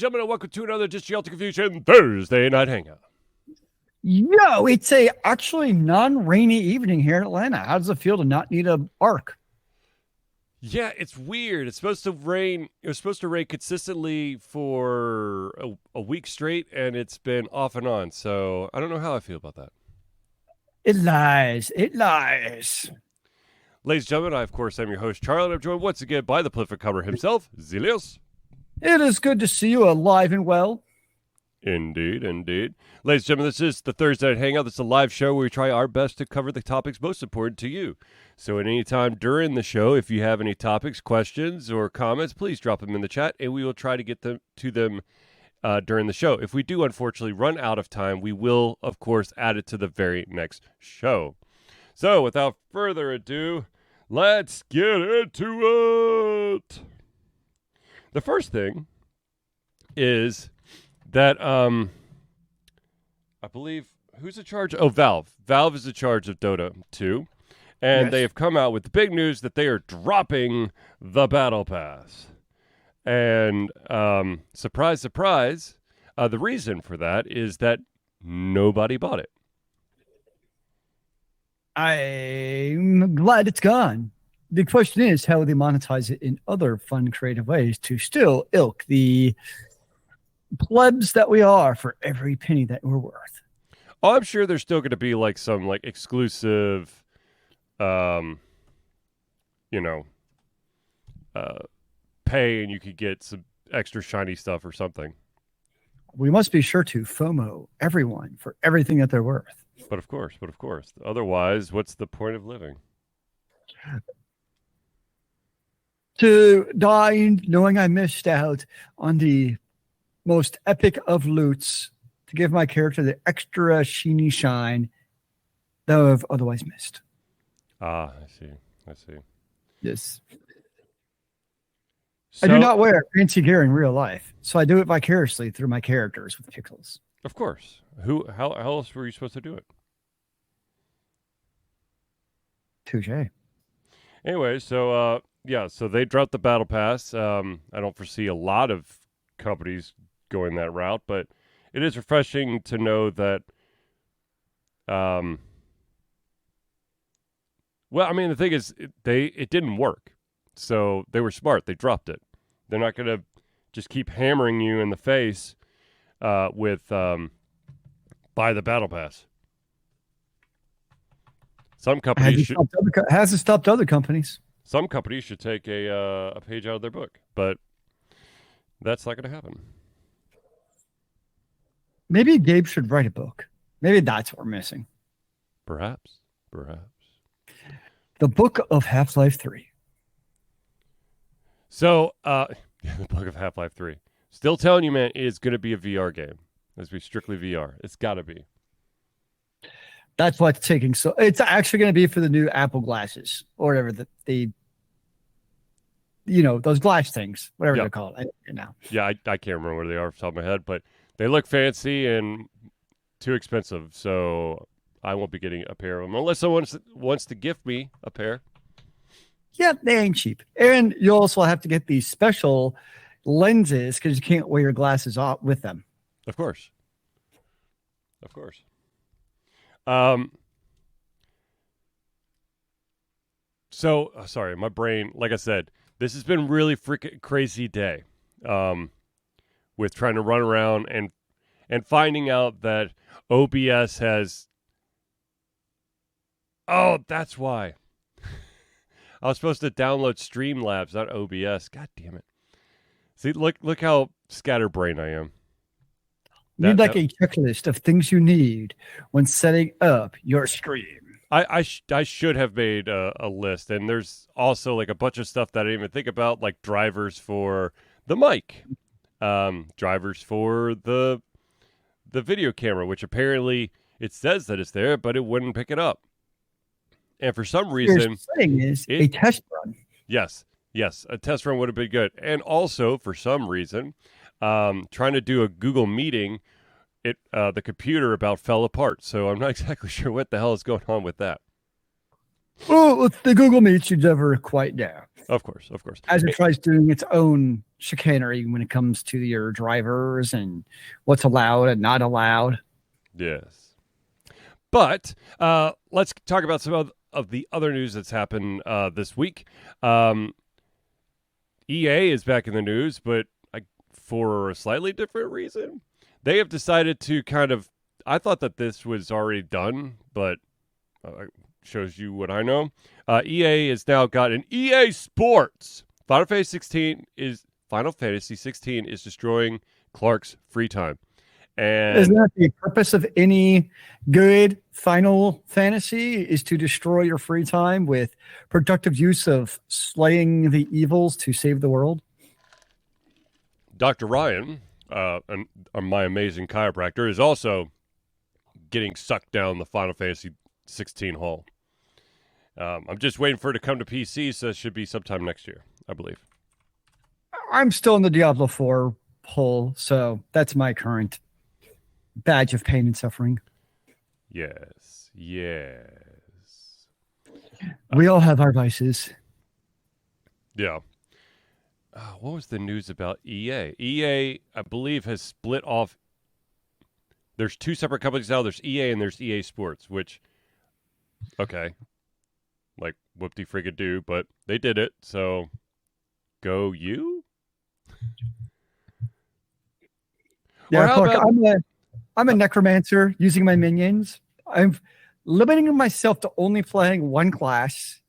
gentlemen, and welcome to another Just Yell to Confusion Thursday Night Hangout. Yo, it's a actually non-rainy evening here in Atlanta. How does it feel to not need a arc? Yeah, it's weird. It's supposed to rain. It was supposed to rain consistently for a week straight, and it's been off and on. So I don't know how I feel about that. It lies. It lies. Ladies and gentlemen, I, of course, am your host, Charlie, and I'm joined once again by the prolific cover himself, Zealeus. It is good to see you alive and well. Indeed, indeed. Ladies and gentlemen, this is the Thursday Night Hangout. This is a live show where we try our best to cover the topics most important to you. So at any time during the show, if you have any topics, questions, or comments, please drop them in the chat, and we will try to get them to them during the show. If we do, unfortunately, run out of time, we will, of course, add it to the very next show. So without further ado, let's get into it. The first thing is that I believe, who's in charge? Oh, Valve. Valve is in charge of Dota 2. And They have come out with the big news that they are dropping the Battle Pass. And surprise, surprise, the reason for that is that nobody bought it. I'm glad it's gone. The question is, how will they monetize it in other fun, creative ways to still ilk the plebs that we are for every penny that we're worth? Oh, I'm sure there's still going to be like some like exclusive, pay, and you could get some extra shiny stuff or something. We must be sure to FOMO everyone for everything that they're worth. But of course. Otherwise, what's the point of living? To die knowing I missed out on the most epic of loots to give my character the extra sheeny shine that I've otherwise missed. Ah, I see. Yes. So, I do not wear fancy gear in real life, so I do it vicariously through my characters with pixels. Of course. How else were you supposed to do it? Touche. Anyway, so they dropped the Battle Pass. I don't foresee a lot of companies going that route, but it is refreshing to know that. The thing is, it didn't work, so they were smart. They dropped it. They're not going to just keep hammering you in the face with buy the Battle Pass. Some companies hasn't stopped other companies. Some companies should take a page out of their book, but that's not going to happen. Maybe Gabe should write a book. Maybe that's what we're missing. Perhaps. The Book of Half-Life 3. So, the Book of Half-Life 3. Still telling you, man, it's going to be a VR game. It's going to be strictly VR. It's got to be. That's what's taking. So it's actually going to be for the new Apple glasses or whatever those glass things, whatever they're called. Yeah, I can't remember where they are off the top of my head, but they look fancy and too expensive. So I won't be getting a pair of them unless someone wants to gift me a pair. Yeah, they ain't cheap. And you also have to get these special lenses because you can't wear your glasses off with them. Of course. Sorry, my brain, like I said, this has been really freaking crazy day with trying to run around and finding out that OBS has... Oh, that's why. I was supposed to download Streamlabs, not OBS. God damn it. See, look how scatterbrained I am. You need a checklist of things you need when setting up your stream. I should have made a list, and there's also like a bunch of stuff that I didn't even think about, like drivers for the mic, drivers for the video camera, which apparently it says that it's there, but it wouldn't pick it up. And for some reason, a test run. Yes, a test run would have been good. And also, for some reason, trying to do a Google meeting, the computer about fell apart. So I'm not exactly sure what the hell is going on with that. Well, the Google Meets you never quite know. Of course, of course. As it tries doing its own chicanery when it comes to your drivers and what's allowed and not allowed. Yes. But let's talk about some of the other news that's happened this week. EA is back in the news, but for a slightly different reason. They have decided to I thought that this was already done, but shows you what I know. EA has now got an EA Sports. Final Fantasy 16 is destroying Clark's free time. And isn't that the purpose of any good Final Fantasy, is to destroy your free time with productive use of slaying the evils to save the world? Dr. Ryan, my amazing chiropractor, is also getting sucked down the Final Fantasy 16 hole. I'm just waiting for it to come to PC, so it should be sometime next year, I believe. I'm still in the Diablo 4 hole, so that's my current badge of pain and suffering. Yes, yes. We all have our vices. Yeah. What was the news about EA? EA, I believe, has split off. There's two separate companies now. There's EA and there's EA Sports, which, okay, like whoop-de-friggin-do, but they did it, so go you? Yeah, Clark, I'm a necromancer using my minions. I'm limiting myself to only playing one class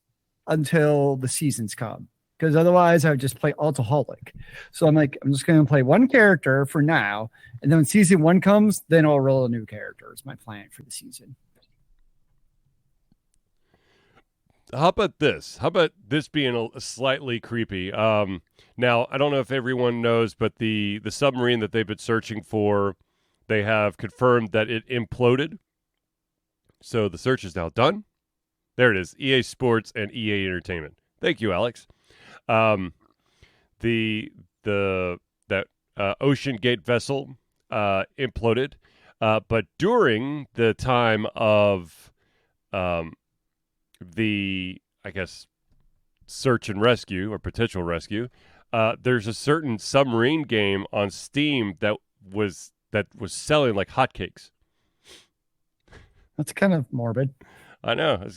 until the seasons come, because otherwise I would just play Altaholic. So I'm just going to play one character for now, and then when season 1 comes, then I'll roll a new character. It's my plan for the season. How about this? How about this being a slightly creepy? Now, I don't know if everyone knows, but the submarine that they've been searching for, they have confirmed that it imploded. So the search is now done. There it is, EA Sports and EA Entertainment. Thank you, Alex. That Ocean Gate vessel imploded, but during the time of the, I guess, search and rescue or potential rescue, there's a certain submarine game on Steam that was selling like hotcakes. That's kind of morbid. I know.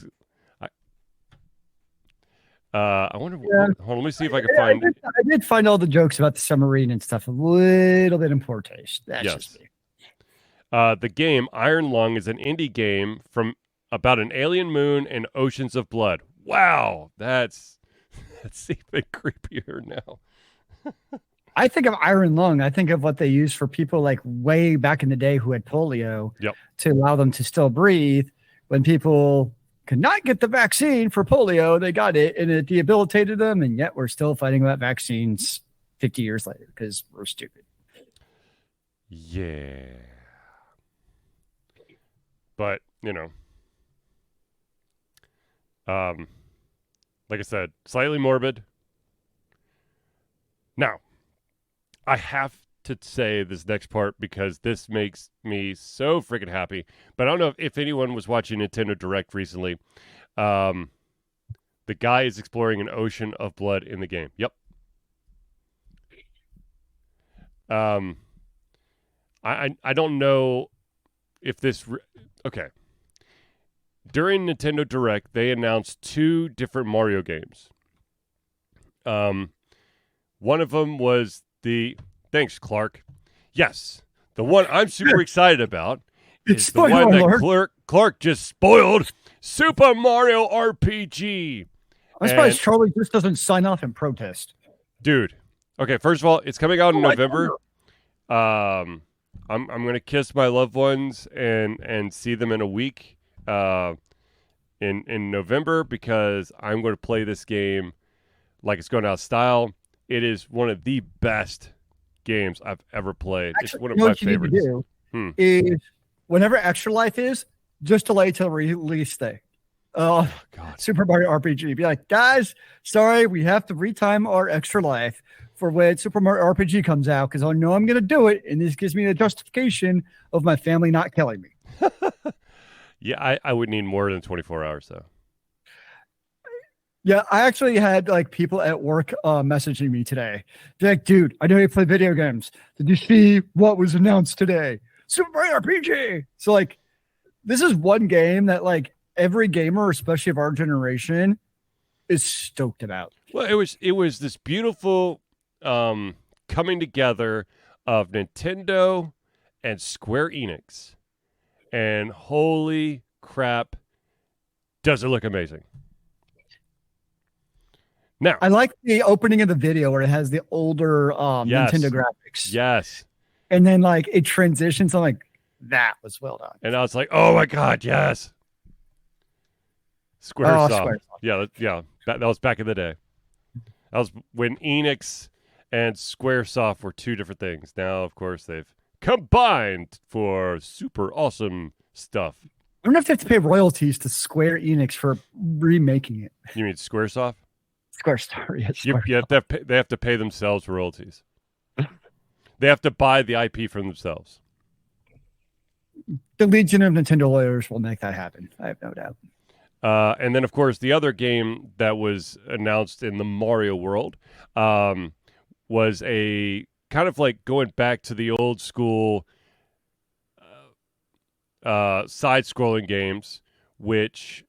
I wonder. Yeah. Hold on, let me see if I can find. I did find all the jokes about the submarine and stuff a little bit in poor taste. That's just me. The game Iron Lung is an indie game about an alien moon and oceans of blood. Wow, that's even creepier now. I think of Iron Lung. I think of what they used for people like way back in the day who had polio to allow them to still breathe. When people could not get the vaccine for polio, they got it and it debilitated them. And yet we're still fighting about vaccines 50 years later because we're stupid. Yeah. But, like I said, slightly morbid. Now, I have to say this next part because this makes me so freaking happy. But I don't know if anyone was watching Nintendo Direct recently. The guy is exploring an ocean of blood in the game. Yep. I don't know if this... Okay. During Nintendo Direct, they announced 2 different Mario games. One of them was Thanks, Clark. Yes, the one I'm super excited about is the one that Clark just spoiled, Super Mario RPG. I'm surprised Charlie just doesn't sign off and protest. Dude, okay, first of all, it's coming out in November. I'm going to kiss my loved ones and see them in a week in November because I'm going to play this game like it's going out of style. It is one of the best games I've ever played. Actually, it's one of my favorites. What you need to do is whenever Extra Life is, just delay till release day. Oh, God. Super Mario RPG. Be like, guys, sorry, we have to retime our Extra Life for when Super Mario RPG comes out because I know I'm going to do it, and this gives me the justification of my family not killing me. Yeah, I would need more than 24 hours, though. Yeah, I actually had like people at work messaging me today. They're like, dude, I know you play video games. Did you see what was announced today? Submarine RPG. So like, this is one game that like every gamer, especially of our generation, is stoked about. Well, it was this beautiful coming together of Nintendo and Square Enix, and holy crap, does it look amazing! Now, I like the opening of the video where it has the older yes, Nintendo graphics. yes, And then like it transitions. I'm like, that was well done. and I was like, oh my god, yes, Squaresoft. Squaresoft. Yeah, that was back in the day. That was when Enix and Squaresoft were two different things. Now, of course, they've combined for super awesome stuff. I wonder if they have to pay royalties to Square Enix for remaking it. You mean Squaresoft? Square Star, yes. They have to pay themselves royalties. They have to buy the IP from themselves. The Legion of Nintendo lawyers will make that happen. I have no doubt. And then, of course, the other game that was announced in the Mario world was a kind of like going back to the old school side-scrolling games, which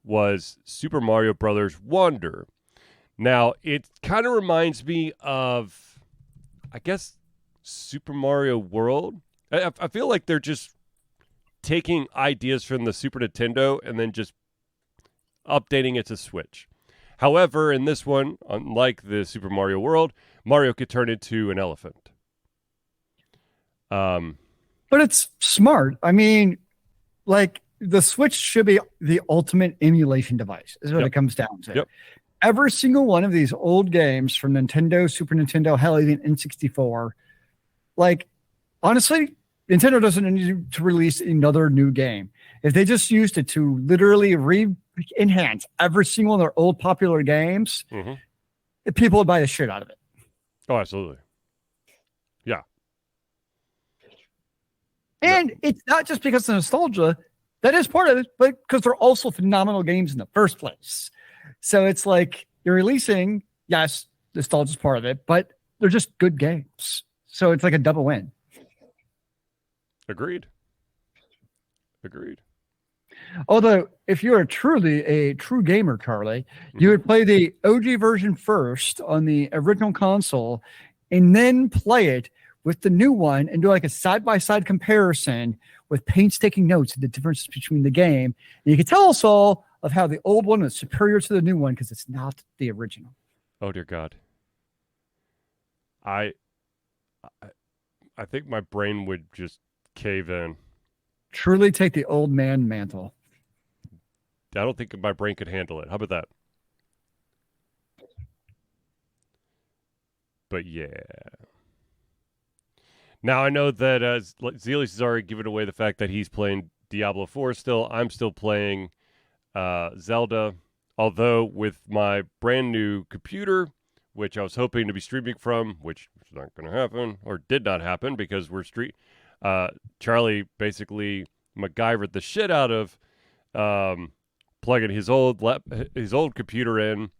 was Super Mario Brothers Wonder. Now, it kind of reminds me of, I guess, Super Mario World. I feel like they're just taking ideas from the Super Nintendo and then just updating it to Switch. However, in this one, unlike the Super Mario World, Mario could turn into an elephant. But it's smart. I mean, like, the Switch should be the ultimate emulation device, is what it comes down to. Yep. Every single one of these old games from Nintendo, Super Nintendo, hell, even N64, like, honestly, Nintendo doesn't need to release another new game. If they just used it to literally re-enhance every single one of their old popular games, people would buy the shit out of it. Oh, absolutely. Yeah. And it's not just because of nostalgia. That is part of it, but because they're also phenomenal games in the first place. So it's like you're releasing, yes, nostalgia is part of it, but they're just good games. So it's like a double win. Agreed. Although, if you're truly a true gamer, Charlie, you would play the OG version first on the original console and then play it with the new one and do like a side-by-side comparison with painstaking notes of the differences between the game. And you can tell us all of how the old one is superior to the new one because it's not the original. Oh, dear God. I think my brain would just cave in. Truly take the old man mantle. I don't think my brain could handle it. How about that? But yeah. Now I know that Zealeus has already given away the fact that he's playing Diablo 4 still. I'm still playing Zelda, although with my brand new computer, which I was hoping to be streaming from, which is not going to happen, or did not happen because we're Charlie basically MacGyvered the shit out of plugging his old computer in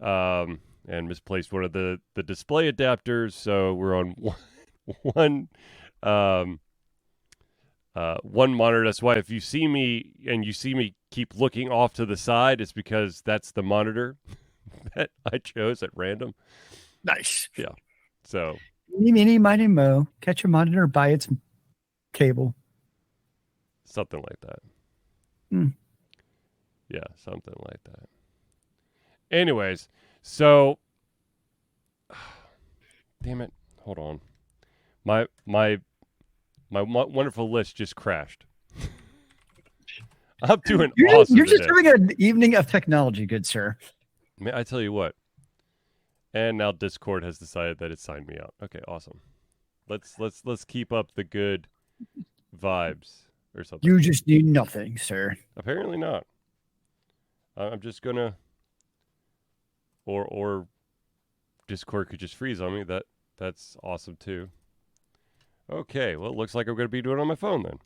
and misplaced one of the display adapters, so we're on one monitor. That's why if you see me keep looking off to the side, it's because that's the monitor that I chose at random. Nice. Yeah. So Meeny, miny, mo. Catch your monitor by its cable. something like that. Yeah, something like that. Anyways, so damn it. Hold on. My wonderful list just crashed. I'm doing awesome. You're just having an evening of technology, good sir. Man, I tell you what. And now Discord has decided that it signed me out. Okay, awesome. Let's keep up the good vibes or something. You just need nothing, sir. Apparently not. I'm just gonna or Discord could just freeze on me. That's awesome too. Okay, well, it looks like I'm going to be doing it on my phone then.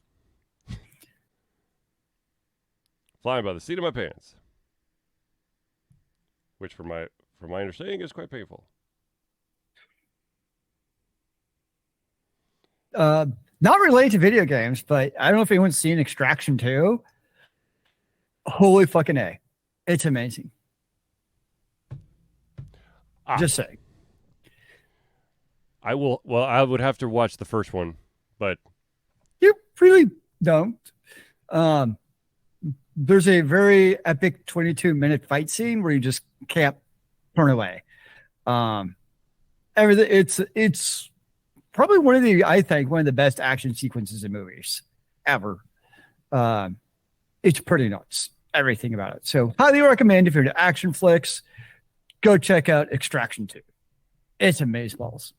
Flying by the seat of my pants. which from my understanding is quite painful. Not related to video games, but I don't know if anyone's seen Extraction 2. Holy fucking A. It's amazing. Just saying. I would have to watch the first one, but you really don't. There's a very epic 22-minute fight scene where you just can't turn away. Everything it's probably one of the best action sequences in movies ever. It's pretty nuts, everything about it. So highly recommend if you're into action flicks, go check out Extraction 2. It's amazeballs.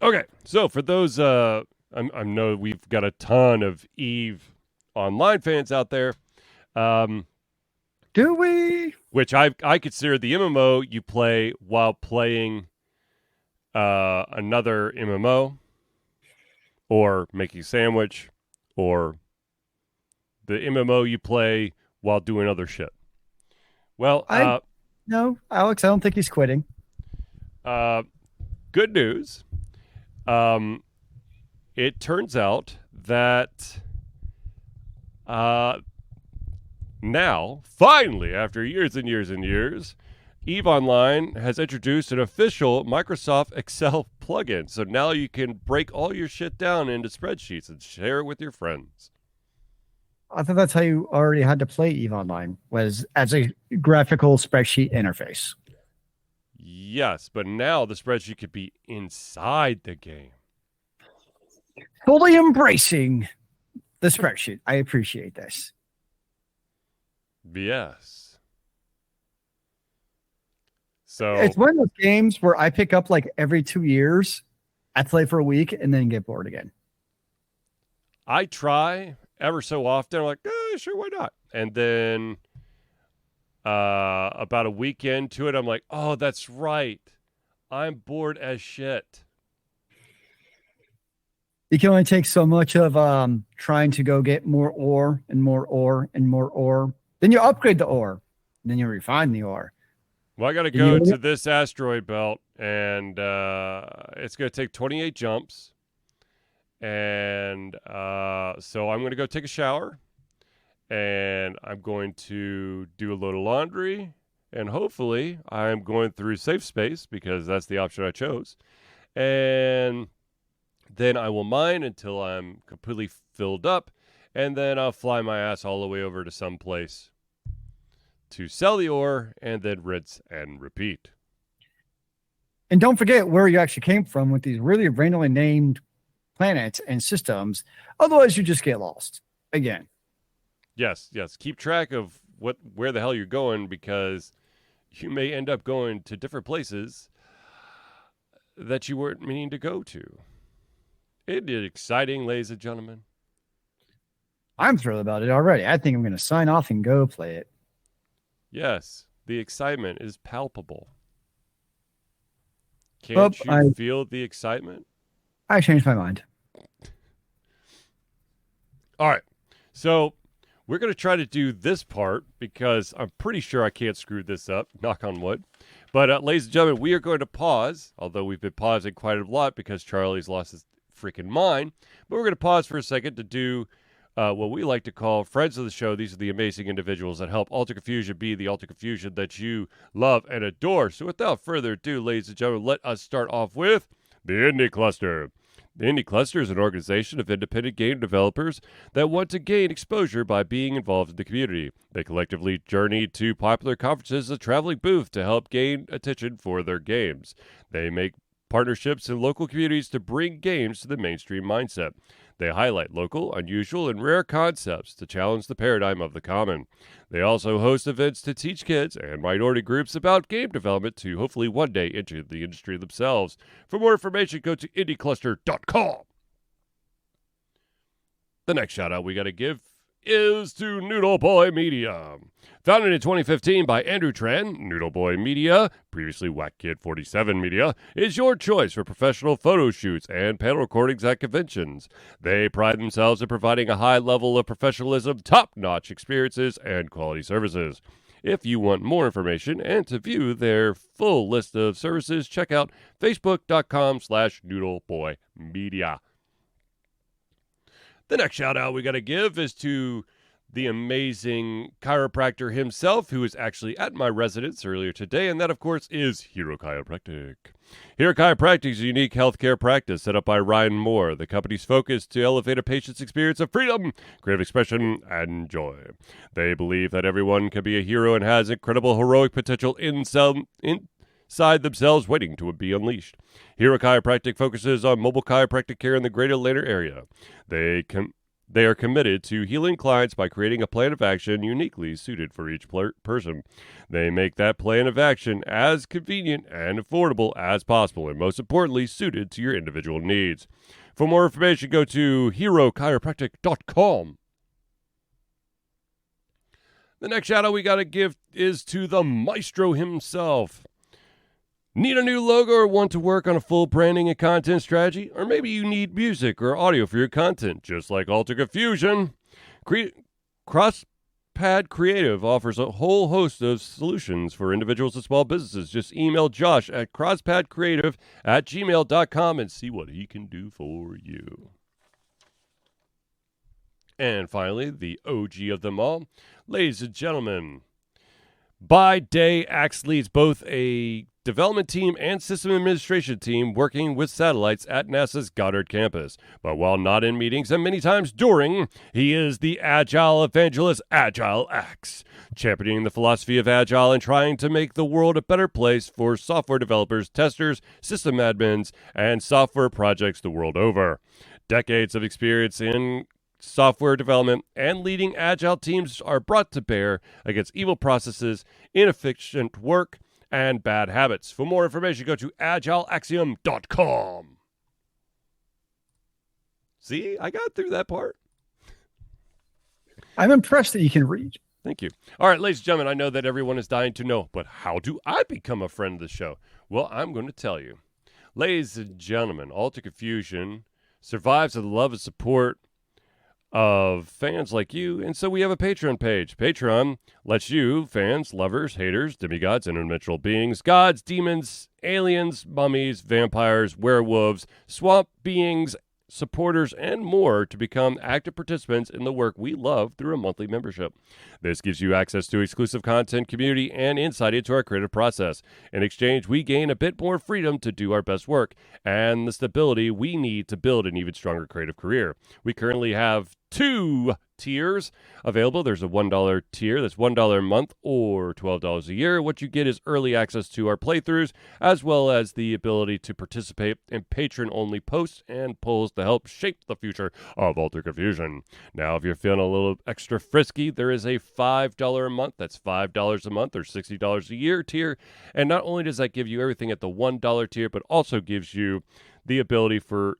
Okay, so for those, I know we've got a ton of EVE Online fans out there. Do we? Which I consider the MMO you play while playing another MMO, or making a sandwich, or the MMO you play while doing other shit. Well, no, Alex, I don't think he's quitting. Good news. It turns out that now, finally, after years and years and years, EVE Online has introduced an official Microsoft Excel plugin. So now you can break all your shit down into spreadsheets and share it with your friends. I thought that's how you already had to play EVE Online, was as a graphical spreadsheet interface. Yes, but now the spreadsheet could be inside the game. Fully embracing the spreadsheet. I appreciate this. Yes. So it's one of those games where I pick up like every 2 years. I play for a week and then get bored again. I try ever so often. I'm like, sure, why not? And then about a week into it, I'm like, oh, that's right. I'm bored as shit. You can only take so much of trying to go get more ore and more ore and more ore. Then you upgrade the ore. And then you refine the ore. Well, I got to go to this asteroid belt, and it's going to take 28 jumps. And so I'm going to go take a shower, and I'm going to do a load of laundry, and hopefully I'm going through safe space because that's the option I chose. And then I will mine until I'm completely filled up, and then I'll fly my ass all the way over to some place to sell the ore, and then rinse and repeat. And don't forget where you actually came from with these really randomly named planets and systems. Otherwise, you just get lost again. Yes. Keep track of where the hell you're going, because you may end up going to different places that you weren't meaning to go to. Isn't it exciting, ladies and gentlemen? I'm thrilled about it already. I think I'm going to sign off and go play it. Yes, the excitement is palpable. Can't you feel the excitement? I changed my mind. All right. So we're going to try to do this part because I'm pretty sure I can't screw this up. Knock on wood. But ladies and gentlemen, we are going to pause, although we've been pausing quite a lot because Charlie's lost his freaking mind. But we're going to pause for a second to do what we like to call friends of the show. These are the amazing individuals that help Alter Confusion be the Alter Confusion that you love and adore. So without further ado, ladies and gentlemen, let us start off with the Indie Cluster. The Indie Cluster is an organization of independent game developers that want to gain exposure by being involved in the community. They collectively journey to popular conferences as a traveling booth to help gain attention for their games. They make partnerships in local communities to bring games to the mainstream mindset. They highlight local, unusual, and rare concepts to challenge the paradigm of the common. They also host events to teach kids and minority groups about game development to hopefully one day enter the industry themselves. For more information, go to indiecluster.com. The next shout-out we got to give is to Noodle Boy Media. Founded in 2015 by Andrew Tran, Noodle Boy Media, previously Whack Kid 47 Media, is your choice for professional photo shoots and panel recordings at conventions. They pride themselves in providing a high level of professionalism, top-notch experiences, and quality services. If you want more information and to view their full list of services, check out facebook.com/noodleboymedia. The next shout out we got to give is to the amazing chiropractor himself, who was actually at my residence earlier today, and that, of course, is Hero Chiropractic. Hero Chiropractic is a unique healthcare practice set up by Ryan Moore. The company's focus to elevate a patient's experience of freedom, creative expression, and joy. They believe that everyone can be a hero and has incredible heroic potential inside themselves waiting to be unleashed. Hero Chiropractic focuses on mobile chiropractic care in the greater Atlanta area. They are committed to healing clients by creating a plan of action uniquely suited for each person. They make that plan of action as convenient and affordable as possible, and most importantly, suited to your individual needs. For more information, go to herochiropractic.com. The next shout out we got to give is to the maestro himself. Need a new logo or want to work on a full branding and content strategy? Or maybe you need music or audio for your content, just like Alterca Fusion. CrossPad Creative offers a whole host of solutions for individuals and small businesses. Just email Josh at crosspadcreative@gmail.com and see what he can do for you. And finally, the OG of them all. Ladies and gentlemen, by day, Axe leads both a development team and system administration team working with satellites at NASA's Goddard campus. But while not in meetings and many times during, he is the Agile evangelist, Agile Axe, championing the philosophy of Agile and trying to make the world a better place for software developers, testers, system admins, and software projects the world over. Decades of experience in software development and leading Agile teams are brought to bear against evil processes, inefficient work, and bad habits. For more information, go to agileaxiom.com. See, I got through that part. I'm impressed that you can read. Thank you. All right, ladies and gentlemen, I know that everyone is dying to know, but how do I become a friend of the show? Well, I'm going to tell you. Ladies and gentlemen, Alterca Fusion survives the love and support of fans like you, and so we have a Patreon page. Patreon lets you, fans, lovers, haters, demigods, interdimensional beings, gods, demons, aliens, mummies, vampires, werewolves, swamp beings, supporters, and more to become active participants in the work we love through a monthly membership. This gives you access to exclusive content, community, and insight into our creative process. In exchange, we gain a bit more freedom to do our best work and the stability we need to build an even stronger creative career. We currently have 2 tiers available. There's a $1 tier that's $1 a month or $12 a year. What you get is early access to our playthroughs, as well as the ability to participate in patron-only posts and polls to help shape the future of Alterca Fusion. Now, if you're feeling a little extra frisky, there is a $5 a month. That's $5 a month or $60 a year tier. And not only does that give you everything at the $1 tier, but also gives you the ability for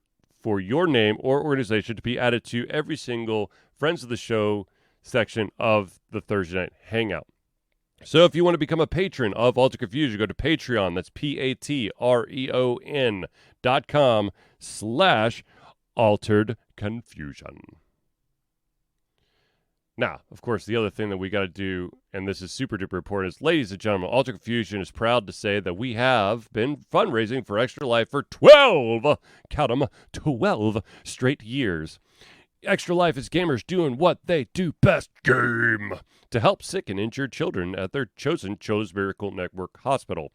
your name or organization to be added to every single Friends of the Show section of the Thursday Night Hangout. So if you want to become a patron of Alterca Fusion, go to Patreon. That's patreon.com/Altered Confusion. Now, of course, the other thing that we got to do, and this is super duper important, is, ladies and gentlemen, Alterca Fusion is proud to say that we have been fundraising for Extra Life for 12, count 'em, 12 straight years. Extra Life is gamers doing what they do best, game, to help sick and injured children at their chosen Chose Miracle Network hospital.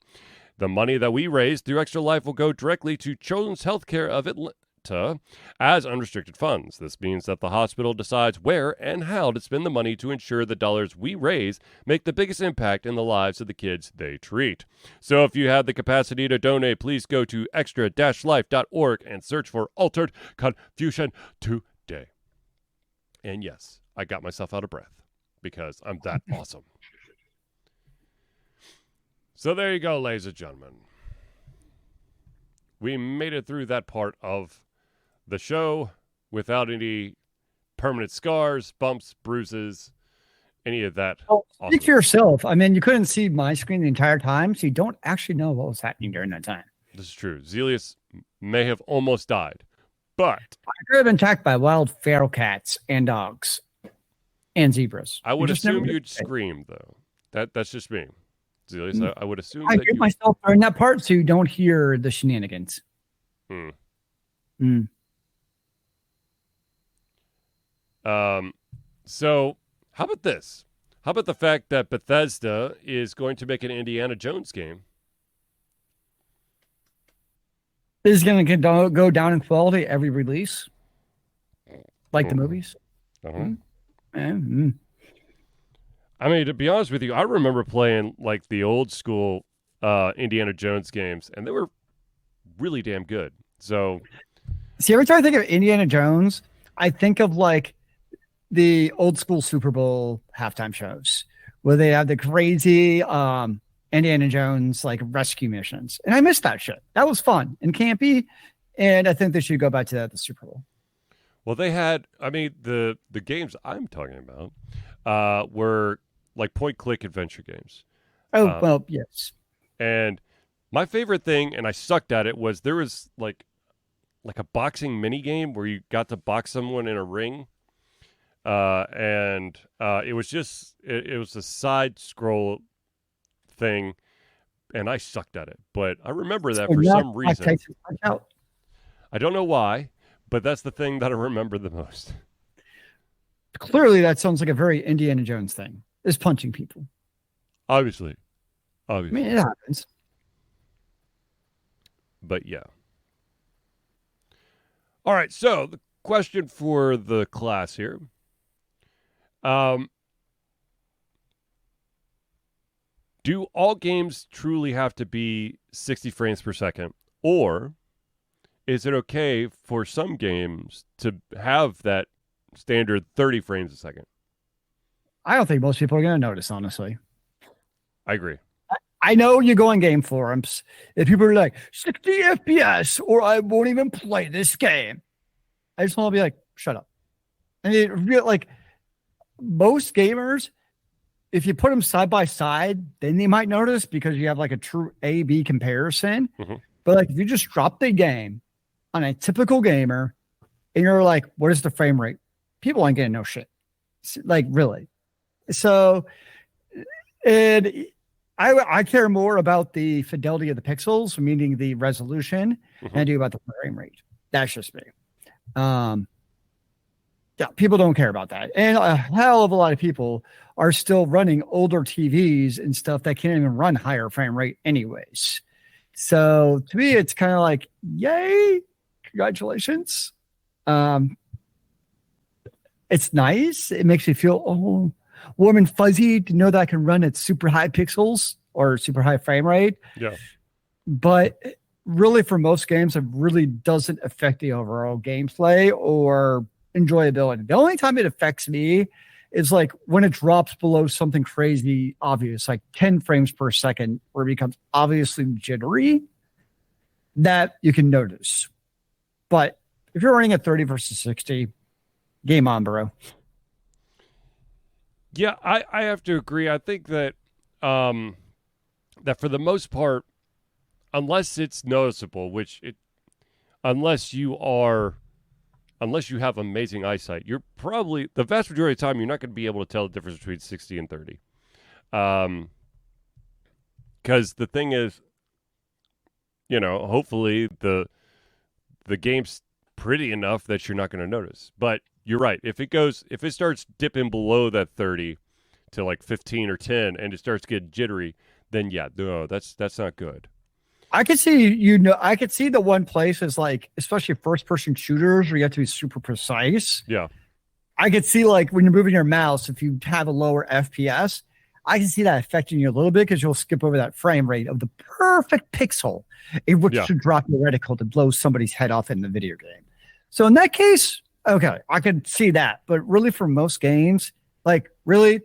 The money that we raise through Extra Life will go directly to Children's Healthcare of Atlanta as unrestricted funds. This means that the hospital decides where and how to spend the money to ensure the dollars we raise make the biggest impact in the lives of the kids they treat. So if you have the capacity to donate, please go to extra-life.org and search for Altered Confusion today. And yes, I got myself out of breath because I'm that awesome. So there you go, ladies and gentlemen. We made it through that part of the show without any permanent scars, bumps, bruises, any of that. Well, speak for yourself. I mean, you couldn't see my screen the entire time, so you don't actually know what was happening during that time. This is true. Zealeus may have almost died, but I could have been attacked by wild feral cats and dogs and zebras. I would assume you'd scream, though. That's just me. Zealeus, I would assume I that get myself during that part so you don't hear the shenanigans. So how about this? How about the fact that Bethesda is going to make an Indiana Jones game? Is going to go down in quality every release, like the movies. I mean, to be honest with you, I remember playing like the old school Indiana Jones games, and they were really damn good. So, see, every time I think of Indiana Jones, I think of like the old school Super Bowl halftime shows where they have the crazy Indiana Jones like rescue missions, and I missed that shit. That was fun and campy, and I think they should go back to that at the Super Bowl. Well, they had, I mean, the games I'm talking about were like point-click adventure games. Oh, well, yes. And my favorite thing, and I sucked at it, was there was like a boxing mini game where you got to box someone in a ring. And it was just, it was a side scroll thing, and I sucked at it. But I remember that for some reason. I don't know why, but that's the thing that I remember the most. Clearly, that sounds like a very Indiana Jones thing, is punching people. Obviously. I mean, it happens. But yeah. All right, so the question for the class here. Do all games truly have to be 60 frames per second? Or is it okay for some games to have that standard 30 frames a second? I don't think most people are going to notice, honestly. I agree. I know you go on game forums and people are like 60 FPS or I won't even play this game. I just want to be like, shut up. And it really, like, most gamers, if you put them side by side, then they might notice because you have like a true A/B comparison. Mm-hmm. But like if you just drop the game on a typical gamer and you're like, what is the frame rate? People ain't getting no shit. Like, really. So, and I care more about the fidelity of the pixels, meaning the resolution, than I do about the frame rate. That's just me. Yeah, people don't care about that. And a hell of a lot of people are still running older TVs and stuff that can't even run higher frame rate anyways. So to me, it's kind of like, yay, congratulations. It's nice. It makes me feel warm and fuzzy to know that I can run at super high pixels or super high frame rate. Yeah. But really for most games, it really doesn't affect the overall gameplay or enjoyability. The only time it affects me is like when it drops below something crazy obvious, like 10 frames per second, where it becomes obviously jittery, that you can notice. But if you're running at 30 versus 60, game on, bro. Yeah, I have to agree. I think that that for the most part, unless it's noticeable, unless you have amazing eyesight, you're probably, the vast majority of the time, you're not going to be able to tell the difference between 60 and 30. Because the thing is, hopefully the game's pretty enough that you're not going to notice. But you're right. If it starts dipping below that 30 to like 15 or 10 and it starts getting jittery, then yeah, no, that's not good. I could see, I could see the one place is like, especially first person shooters where you have to be super precise. Yeah. I could see like when you're moving your mouse, if you have a lower FPS, I can see that affecting you a little bit because you'll skip over that frame rate of the perfect pixel in which to drop your reticle to blow somebody's head off in the video game. So in that case, okay, I could see that. But really for most games, like really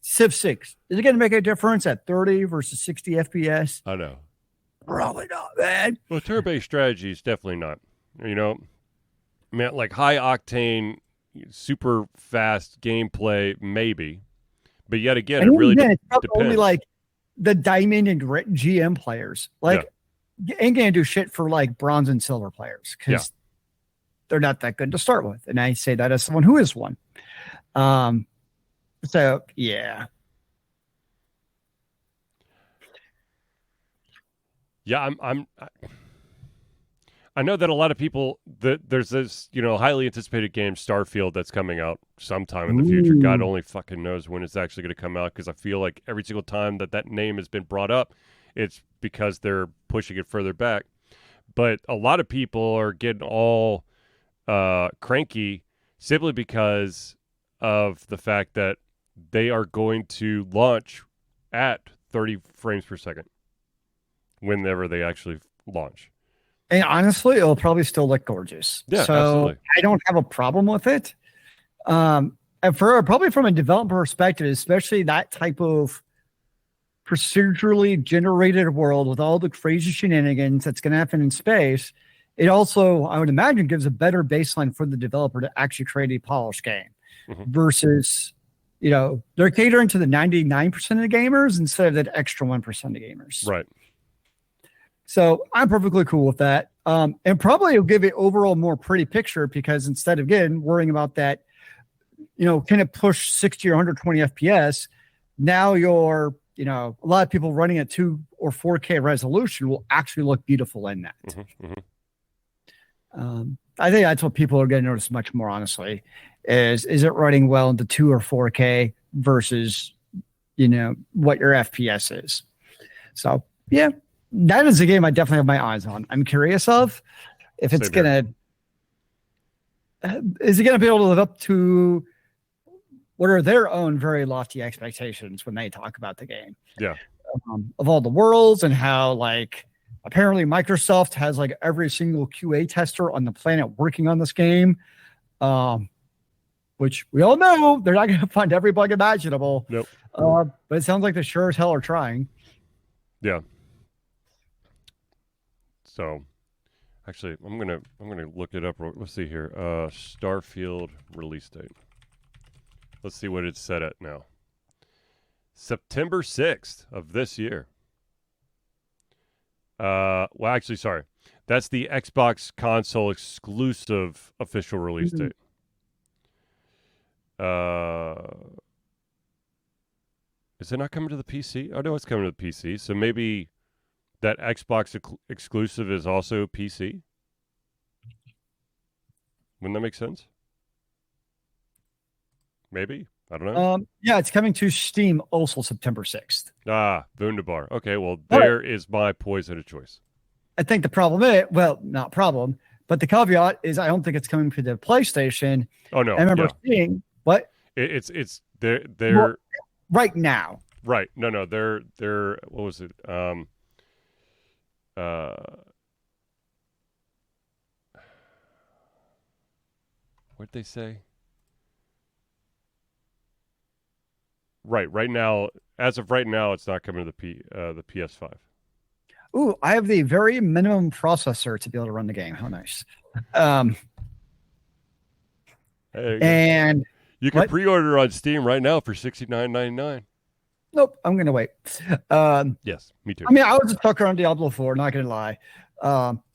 Civ 6, is it going to make a difference at 30 versus 60 FPS? I know. Probably not, man. Well, turn-based strategy is definitely not. Man, like high octane super fast gameplay, maybe. But yet again, And it really it's probably depends. only like the diamond and grit GM players. Like, ain't gonna do shit for like bronze and silver players because they're not that good to start with. And I say that as someone who is one. So yeah. Yeah, I know that a lot of people that there's this, highly anticipated game Starfield that's coming out sometime in the future. God only fucking knows when it's actually going to come out, because I feel like every single time that name has been brought up, it's because they're pushing it further back. But a lot of people are getting all cranky simply because of the fact that they are going to launch at 30 frames per second whenever they actually launch. And honestly, it'll probably still look gorgeous. Yeah, so absolutely. I don't have a problem with it. And probably from a developer perspective, especially that type of procedurally generated world with all the crazy shenanigans that's going to happen in space, it also, I would imagine, gives a better baseline for the developer to actually create a polished game versus, they're catering to the 99% of the gamers instead of that extra 1% of gamers. Right. So I'm perfectly cool with that. And probably it'll give it overall more pretty picture, because instead of, again, worrying about that, can it push 60 or 120 FPS? Now a lot of people running at 2 or 4K resolution will actually look beautiful in that. I think that's what people are going to notice much more, honestly, is it running well into 2 or 4K versus, what your FPS is. So, yeah. That is a game I definitely have my eyes on. I'm curious of if it's is it gonna be able to live up to what are their own very lofty expectations when they talk about the game? Yeah. Of all the worlds, and how like apparently Microsoft has like every single QA tester on the planet working on this game, which we all know they're not going to find every bug imaginable. Nope. But it sounds like they sure as hell are trying. Yeah. So, actually, I'm gonna look it up. Let's see here. Starfield release date. Let's see what it's set at now. September 6th of this year. Well, actually, sorry. That's the Xbox console exclusive official release date. Is it not coming to the PC? Oh, no, it's coming to the PC. So maybe that Xbox exclusive is also PC? Wouldn't that make sense? Maybe. I don't know. Yeah, it's coming to Steam also September 6th. Wunderbar. Okay, well, there is my poison of choice. I think the problem is, not problem, but the caveat is I don't think it's coming to the PlayStation. Oh, no. I remember seeing what? It's they're well, right now. Right. No, they're what was it? What'd they say? Right now, as of right now, it's not coming to the PS5. Ooh, I have the very minimum processor to be able to run the game. How nice. And you can pre-order on Steam right now for $69.99. Nope, I'm gonna wait. Yes, me too. I mean, I was a sucker on Diablo 4, not gonna lie,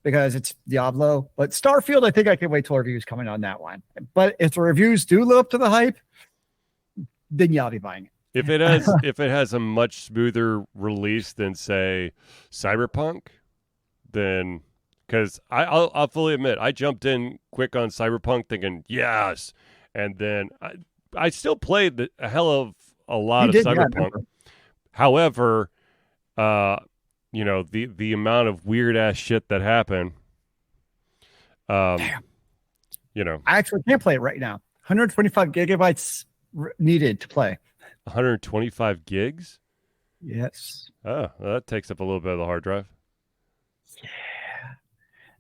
because it's Diablo. But Starfield, I think I can wait till reviews coming on that one. But if the reviews do live up to the hype, then yeah, I'll be buying it. If it has a much smoother release than, say, Cyberpunk, then because I'll fully admit I jumped in quick on Cyberpunk thinking yes, and then I still played a hell of a lot of Cyberpunk. However, the amount of weird ass shit that happened. Damn. I actually can't play it right now. 125 gigabytes needed to play. 125 gigs? Yes. Oh, well, that takes up a little bit of the hard drive. Yeah.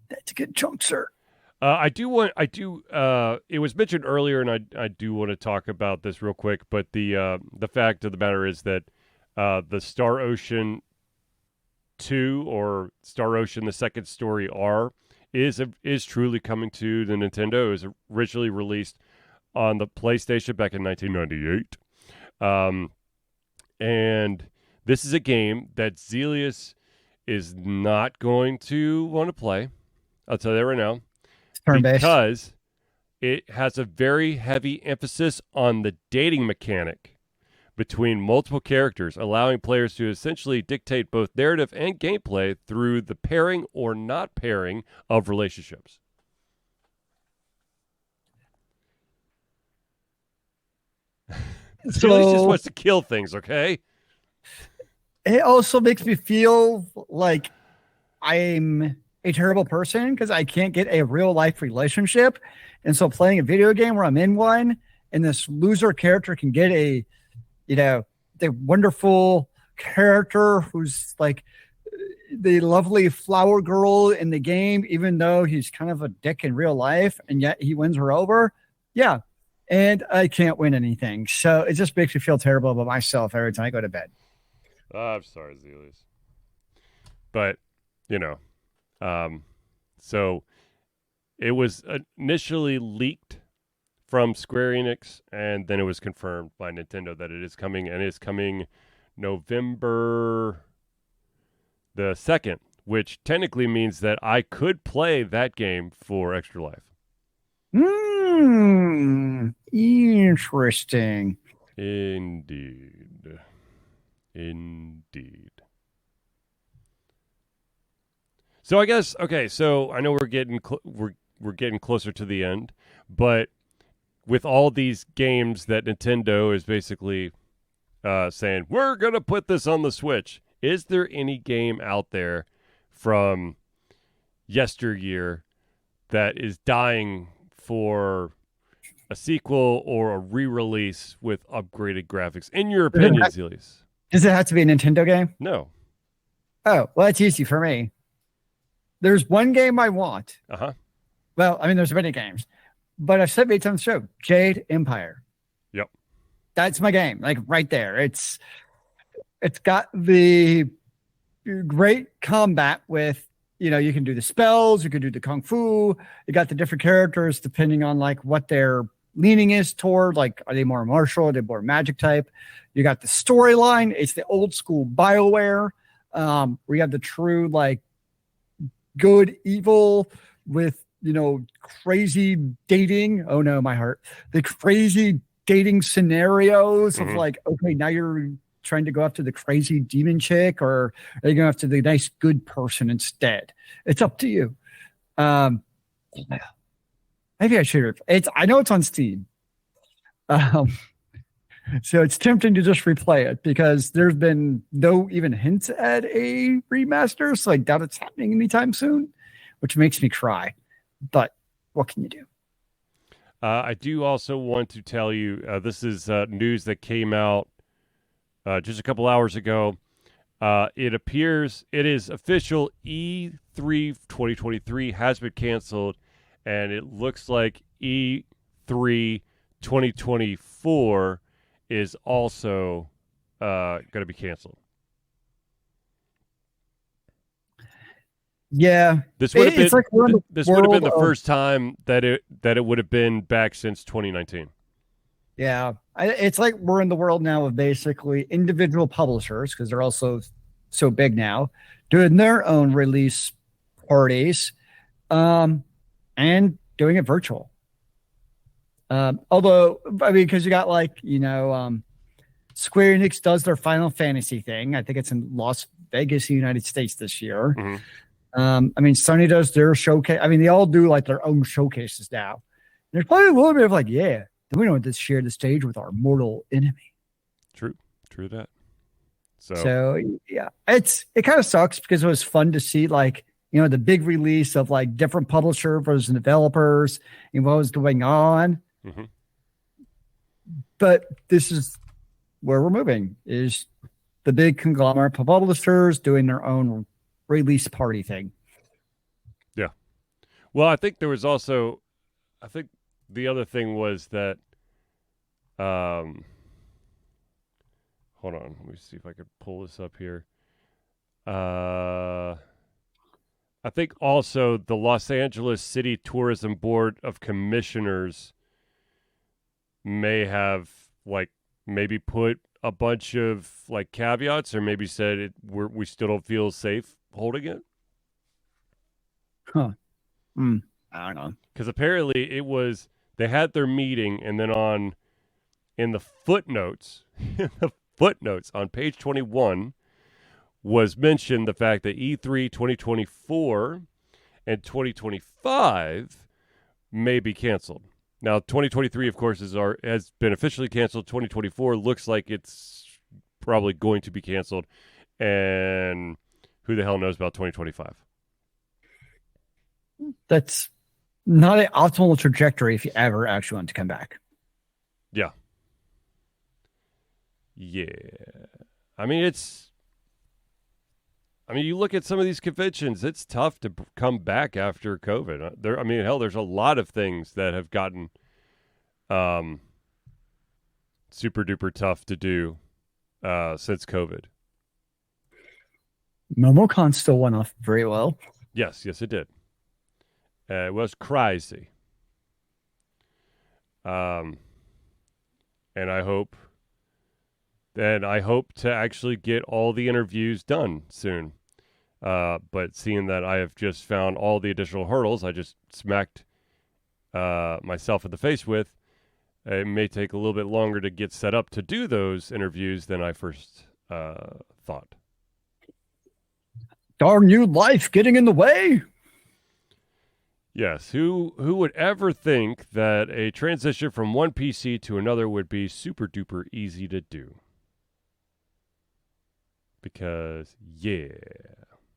That's a good chunk, sir. It was mentioned earlier, and I do want to talk about this real quick, but the fact of the matter is that the Star Ocean 2 or Star Ocean the Second Story R is truly coming to the Nintendo. It was originally released on the PlayStation back in 1998. And this is a game that Zealeus is not going to want to play. I'll tell you that right now. Turn-based. Because it has a very heavy emphasis on the dating mechanic between multiple characters, allowing players to essentially dictate both narrative and gameplay through the pairing or not pairing of relationships. Zealeus just wants to kill things, okay? It also makes me feel like I'm a terrible person because I can't get a real life relationship. And so playing a video game where I'm in one and this loser character can get a, the wonderful character who's like the lovely flower girl in the game, even though he's kind of a dick in real life, and yet he wins her over. Yeah. And I can't win anything. So it just makes me feel terrible about myself every time I go to bed. I'm sorry, Zealeus. But, so it was initially leaked from Square Enix, and then it was confirmed by Nintendo that it is coming, and it's coming November the 2nd, which technically means that I could play that game for Extra Life. Interesting. Indeed. So I guess so I know we're getting we're getting closer to the end, but with all these games that Nintendo is basically saying we're gonna put this on the Switch, is there any game out there from yesteryear that is dying for a sequel or a re-release with upgraded graphics? In your opinion, Zealeus? Does it have to be a Nintendo game? No. Oh, well, it's easy for me. There's one game I want. Uh-huh. Well, I mean, there's many games, but I've said many times on the show, Jade Empire. Yep. That's my game, like right there. It's got the great combat with, you can do the spells, you can do the kung fu. You got the different characters depending on like what their leaning is toward. Like, are they more martial? Are they more magic type? You got the storyline. It's the old school BioWare, where you have the true like good evil with crazy dating. Oh no, my heart. The crazy dating scenarios of like, okay, now you're trying to go after the crazy demon chick, or are you going after the nice good person instead? It's up to you. Maybe I should. I know it's on Steam. So it's tempting to just replay it because there's been no even hints at a remaster. So I doubt it's happening anytime soon, which makes me cry. But what can you do? I do also want to tell you, this is news that came out just a couple hours ago. It appears it is official. E3 2023 has been canceled, and it looks like E3 2024 is also going to be canceled. Yeah, this would have been like the first time that it would have been back since 2019. Yeah, it's like we're in the world now of basically individual publishers, because they're also so big now, doing their own release parties, and doing it virtual. Although, I mean, because you got like, Square Enix does their Final Fantasy thing. I think it's in Las Vegas, United States this year. Mm-hmm. I mean, Sony does their showcase. I mean, they all do like their own showcases now. There's probably a little bit of like, yeah, we don't want to share the stage with our mortal enemy. True that. So yeah, it kind of sucks because it was fun to see like, the big release of like different publishers and developers and what was going on. Mm-hmm. But this is where we're moving, is the big conglomerate publishers doing their own release party thing. Yeah. Well, I think there was also, the other thing was that, hold on, let me see if I could pull this up here. I think also the Los Angeles City Tourism Board of Commissioners may have like maybe put a bunch of like caveats, or maybe said we still don't feel safe holding it. Huh. I don't know. Because apparently they had their meeting, and then in the footnotes, on page 21 was mentioned the fact that E3 2024 and 2025 may be canceled. Now, 2023, of course, has been officially canceled. 2024 looks like it's probably going to be canceled. And who the hell knows about 2025? That's not an optimal trajectory if you ever actually want to come back. Yeah. Yeah. I mean, you look at some of these conventions, it's tough to come back after COVID. There's a lot of things that have gotten super duper tough to do since COVID. MomoCon still went off very well. Yes, it did. It was crazy. And I hope to actually get all the interviews done soon. But seeing that I have just found all the additional hurdles I just smacked myself in the face with, it may take a little bit longer to get set up to do those interviews than I first thought. Darn you, life getting in the way. Yes, who would ever think that a transition from one PC to another would be super duper easy to do? Because, yeah.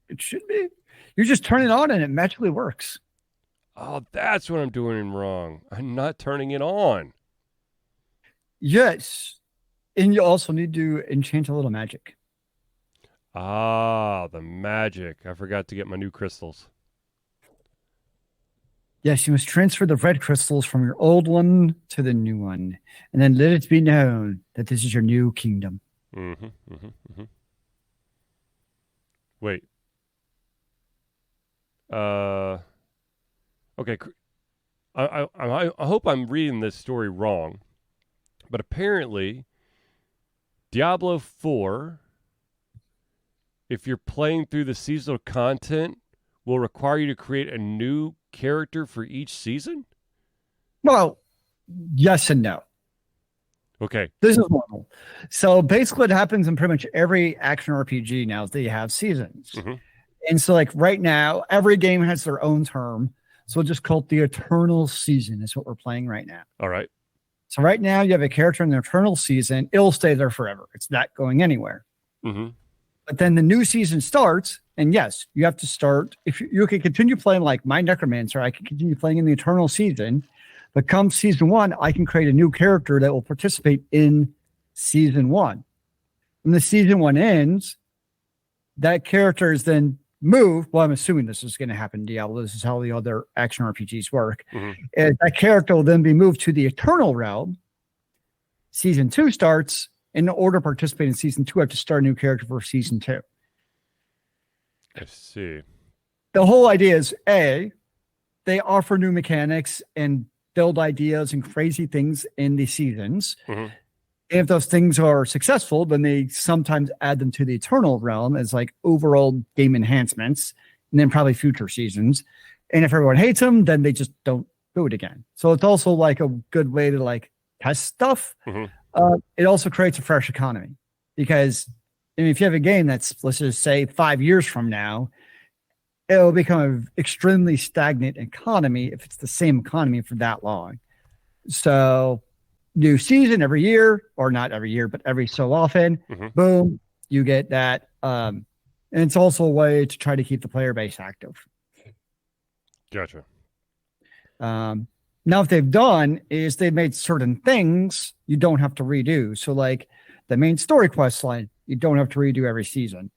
It should be. You just turn it on and it magically works. Oh, that's what I'm doing wrong. I'm not turning it on. Yes. And you also need to enchant a little magic. Ah, the magic. I forgot to get my new crystals. Yes, you must transfer the red crystals from your old one to the new one. And then let it be known that this is your new kingdom. Wait. Okay. I hope I'm reading this story wrong, but apparently Diablo 4, if you're playing through the seasonal content, will require you to create a new character for each season? Well, yes and no. Okay. This is normal. So basically what happens in pretty much every action RPG now is they have seasons. Mm-hmm. And so like right now, every game has their own term. So we'll just call it the Eternal Season is what we're playing right now. All right. So right now you have a character in the Eternal Season. It'll stay there forever. It's not going anywhere. Mm-hmm. But then the new season starts, and yes, you have to start. If you can continue playing like my Necromancer, I can continue playing in the Eternal Season. But come season 1, I can create a new character that will participate in season 1. When the season 1 ends, that character is then moved. Well, I'm assuming this is going to happen in Diablo. This is how the other action RPGs work. Mm-hmm. And that character will then be moved to the Eternal Realm. Season 2 starts. In order to participate in season 2, I have to start a new character for season 2. I see. The whole idea is, A, they offer new mechanics and build ideas and crazy things in the seasons. Mm-hmm. If those things are successful, then they sometimes add them to the Eternal Realm as like overall game enhancements, and then probably future seasons. And if everyone hates them, then they just don't do it again. So it's also like a good way to like test stuff. Mm-hmm. It also creates a fresh economy because if you have a game that's, let's just say 5 years from now, it will become an extremely stagnant economy if it's the same economy for that long. So new season every year, or not every year, but every so often, boom, you get that. And it's also a way to try to keep the player base active. Gotcha. Now, what they've done is they've made certain things you don't have to redo. So like the main story quest line, you don't have to redo every season.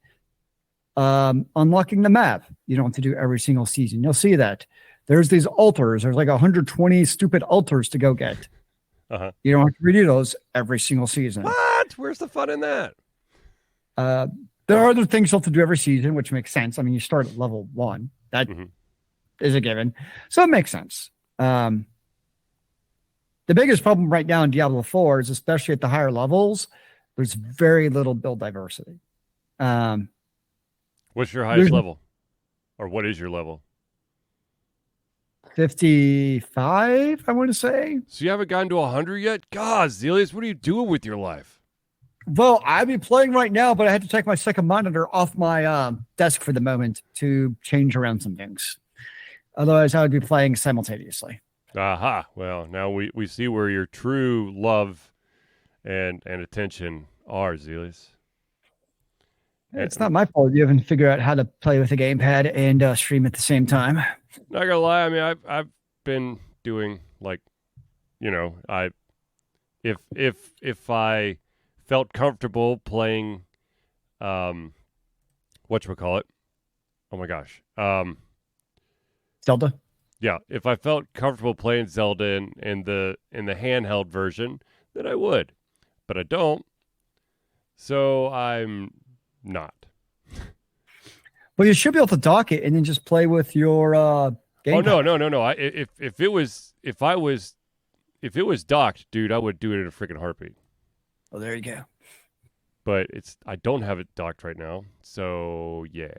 Unlocking the map, you don't have to do every single season. You'll see that. There's these altars. There's like 120 stupid altars to go get. Uh-huh. You don't have to redo those every single season. What? Where's the fun in that? There are other things you have to do every season, which makes sense. I mean, you start at level 1. That is a given. So it makes sense. The biggest problem right now in Diablo 4 is, especially at the higher levels, there's very little build diversity. What's your highest level? Or what is your level? 55, I want to say. So you haven't gotten to 100 yet? God, Zealeus, what are you doing with your life? Well, I'd be playing right now, but I had to take my second monitor off my desk for the moment to change around some things. Otherwise, I would be playing simultaneously. Aha. Well, now we see where your true love and attention are, Zealeus. It's not my fault you haven't figured out how to play with a gamepad and stream at the same time. Not gonna lie, I mean, I've been doing if I felt comfortable playing, whatchamacallit? Oh my gosh, Zelda. Yeah, if I felt comfortable playing Zelda in the handheld version, then I would, but I don't. So I'm not. Well, you should be able to dock it and then just play with your gamepad. Oh no! If it was docked, dude, I would do it in a freaking heartbeat. Oh, there you go. But I don't have it docked right now, so yeah.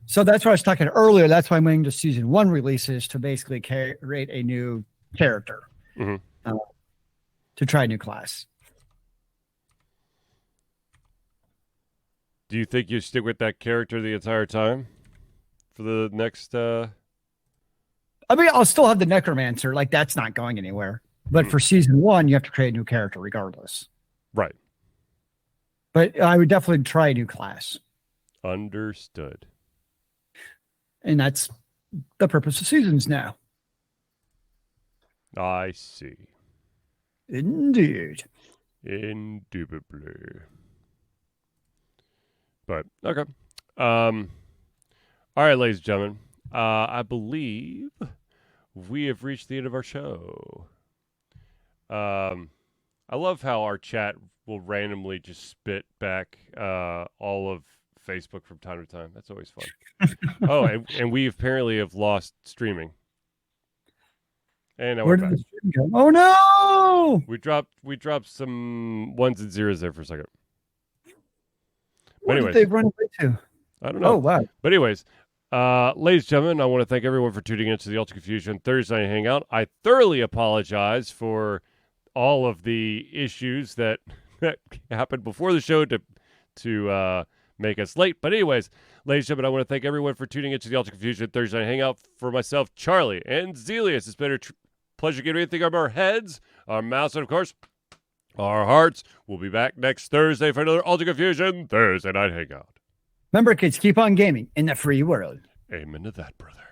So that's what I was talking earlier. That's why I'm waiting to season 1 releases to basically create a new character to try a new class. Do you think you stick with that character the entire time for the next? I mean, I'll still have the Necromancer. Like, that's not going anywhere. But for season 1, you have to create a new character regardless. Right. But I would definitely try a new class. Understood. And that's the purpose of seasons now. I see. Indeed. Indubitably. But, okay. All right, ladies and gentlemen. I believe we have reached the end of our show. I love how our chat will randomly just spit back all of Facebook from time to time. That's always fun. Oh, and we apparently have lost streaming. And now Where we're did back. the stream go? Oh no! We dropped some ones and zeros there for a second. Where did they run away to? I don't know. Oh wow! But anyways, ladies and gentlemen, I want to thank everyone for tuning into the Ultra Confusion Thursday Night Hangout. I thoroughly apologize for all of the issues that happened before the show to make us late. But anyways, ladies and gentlemen, I want to thank everyone for tuning into the Ultra Confusion Thursday Night Hangout. For myself, Charlie, and Zealeus, it's been a pleasure getting anything on our heads, our mouths, and of course, our hearts. We'll be back next Thursday for another Ultra Confusion Thursday Night Hangout. Remember, kids, keep on gaming in the free world. Amen to that, brother.